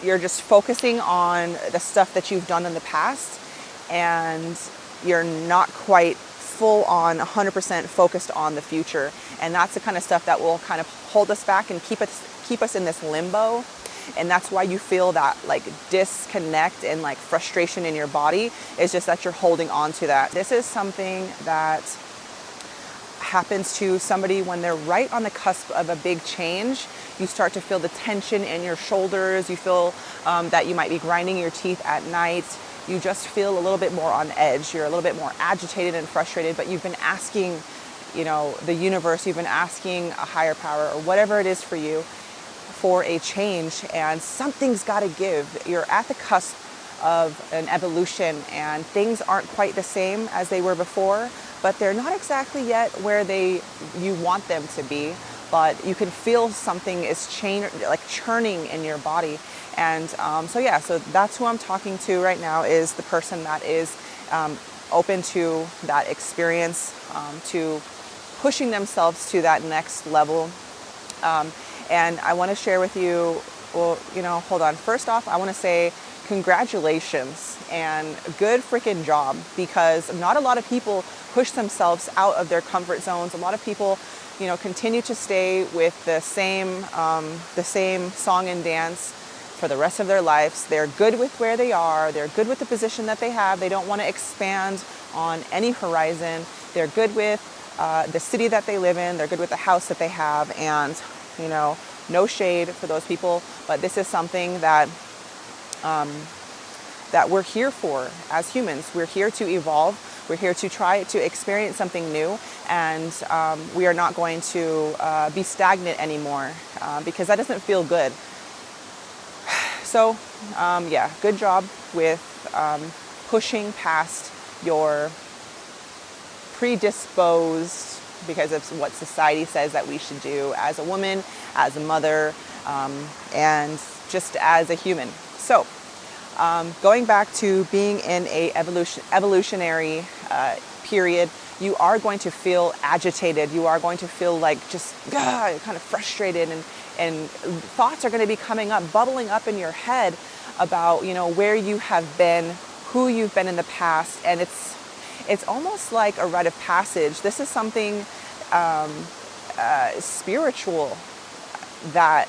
you're just focusing on the stuff that you've done in the past, and you're not quite full on 100% focused on the future. And that's the kind of stuff that will kind of hold us back and keep us in this limbo. And that's why you feel that like disconnect and like frustration in your body. It's just that you're holding on to that. This is something that happens to somebody when they're right on the cusp of a big change. You start to feel the tension in your shoulders. You feel that you might be grinding your teeth at night. You just feel a little bit more on edge. You're a little bit more agitated and frustrated, but you've been asking, the universe, you've been asking a higher power or whatever it is for you for a change, and something's got to give. You're at the cusp of an evolution, and things aren't quite the same as they were before, but they're not exactly yet where you want them to be. But you can feel something is churning in your body. And so that's who I'm talking to right now, is the person that is open to that experience, to pushing themselves to that next level. And I want to share with you, hold on. First off, I want to say congratulations and good freaking job, because not a lot of people push themselves out of their comfort zones. A lot of people, continue to stay with the same song and dance for the rest of their lives. They're good with where they are. They're good with the position that they have. They don't want to expand on any horizon. They're good with the city that they live in. They're good with the house that they have. And, no shade for those people, but this is something that that we're here for as humans. We're here to evolve. We're here to try to experience something new, and we are not going to be stagnant anymore, because that doesn't feel good. So, good job with pushing past your predisposed, because of what society says that we should do as a woman, as a mother, and just as a human. So, going back to being in a evolutionary period, you are going to feel agitated. You are going to feel like just kind of frustrated, and thoughts are going to be coming up, bubbling up in your head about, where you have been, who you've been in the past, and it's almost like a rite of passage. This is something spiritual that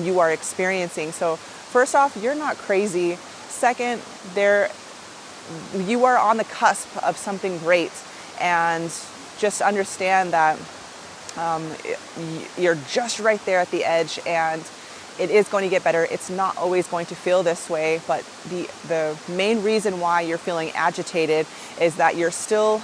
you are experiencing. So first off, you're not crazy. Second, you are on the cusp of something great, and just understand that you're just right there at the edge, and it is going to get better. It's not always going to feel this way, but the main reason why you're feeling agitated is that you're still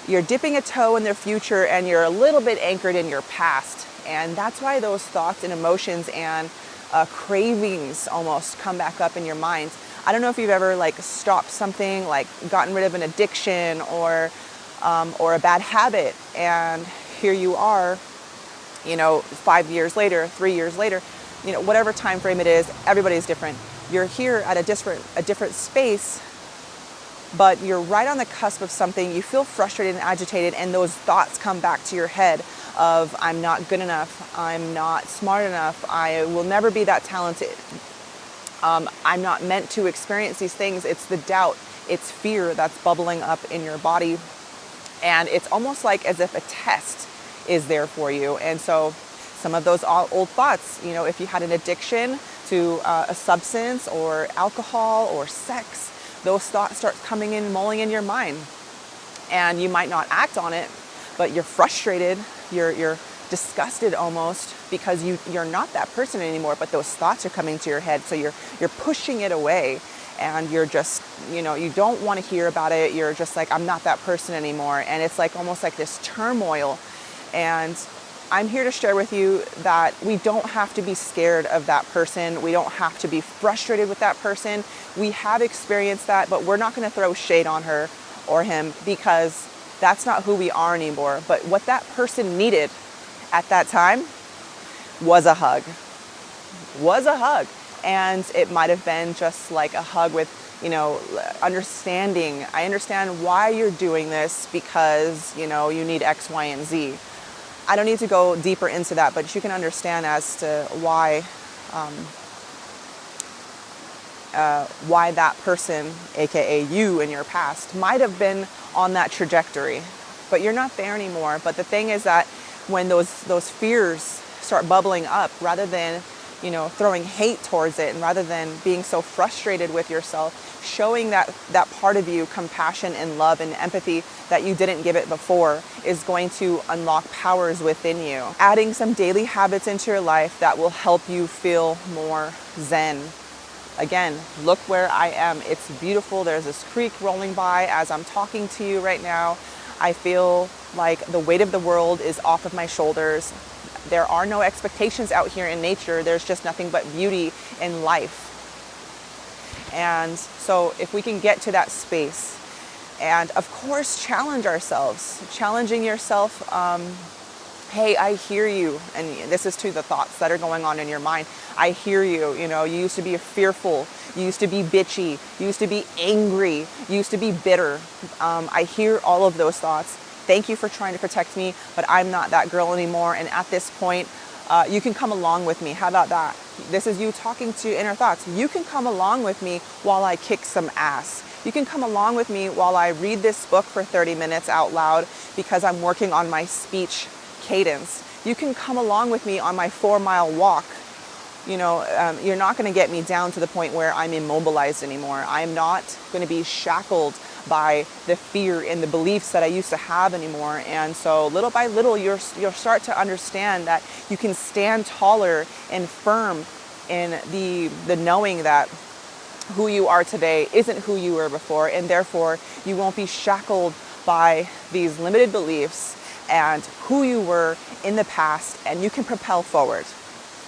you're dipping a toe in the future, and you're a little bit anchored in your past. And that's why those thoughts and emotions and cravings almost come back up in your mind. I don't know if you've ever stopped something, gotten rid of an addiction or a bad habit, and here you are, 5 years later, 3 years later, whatever time frame it is, everybody's different. You're here at a different space, but you're right on the cusp of something. You feel frustrated and agitated, and those thoughts come back to your head of, I'm not good enough, I'm not smart enough, I will never be that talented, I'm not meant to experience these things. It's the doubt, it's fear that's bubbling up in your body, and it's almost like as if a test is there for you. And so some of those old thoughts, if you had an addiction to a substance or alcohol or sex, those thoughts start coming in, mulling in your mind, and you might not act on it, but you're frustrated, you're disgusted almost, because you're not that person anymore, but those thoughts are coming to your head, so you're pushing it away, and you're just, you don't want to hear about it. You're just like, I'm not that person anymore, and it's almost like this turmoil. And I'm here to share with you that we don't have to be scared of that person. We don't have to be frustrated with that person. We have experienced that, but we're not going to throw shade on her or him, because that's not who we are anymore. But what that person needed at that time was a hug. And it might have been just like a hug with, understanding. I understand why you're doing this, because, you need X, Y, and Z. I don't need to go deeper into that, but you can understand as to why why that person, aka you in your past, might have been on that trajectory, but you're not there anymore. But the thing is that when those fears start bubbling up, rather than throwing hate towards it, and rather than being so frustrated with yourself, showing that part of you compassion and love and empathy that you didn't give it before is going to unlock powers within you. Adding some daily habits into your life that will help you feel more zen. Again, look where I am. It's beautiful. There's this creek rolling by as I'm talking to you right now. I feel like the weight of the world is off of my shoulders. There are no expectations out here in nature. There's just nothing but beauty in life. And so if we can get to that space, and of course challenge ourselves, challenging yourself, hey, I hear you. And this is to the thoughts that are going on in your mind. I hear you. You used to be fearful. You used to be bitchy. You used to be angry. You used to be bitter. I hear all of those thoughts. Thank you for trying to protect me, but I'm not that girl anymore. And at this point, you can come along with me. How about that? This is you talking to your inner thoughts. You can come along with me while I kick some ass. You can come along with me while I read this book for 30 minutes out loud because I'm working on my speech cadence. You can come along with me on my 4-mile walk. You're not going to get me down to the point where I'm immobilized anymore. I'm not going to be shackled by the fear and the beliefs that I used to have anymore. And so little by little, you'll start to understand that you can stand taller and firm in the knowing that who you are today isn't who you were before, and therefore you won't be shackled by these limited beliefs and who you were in the past, and you can propel forward.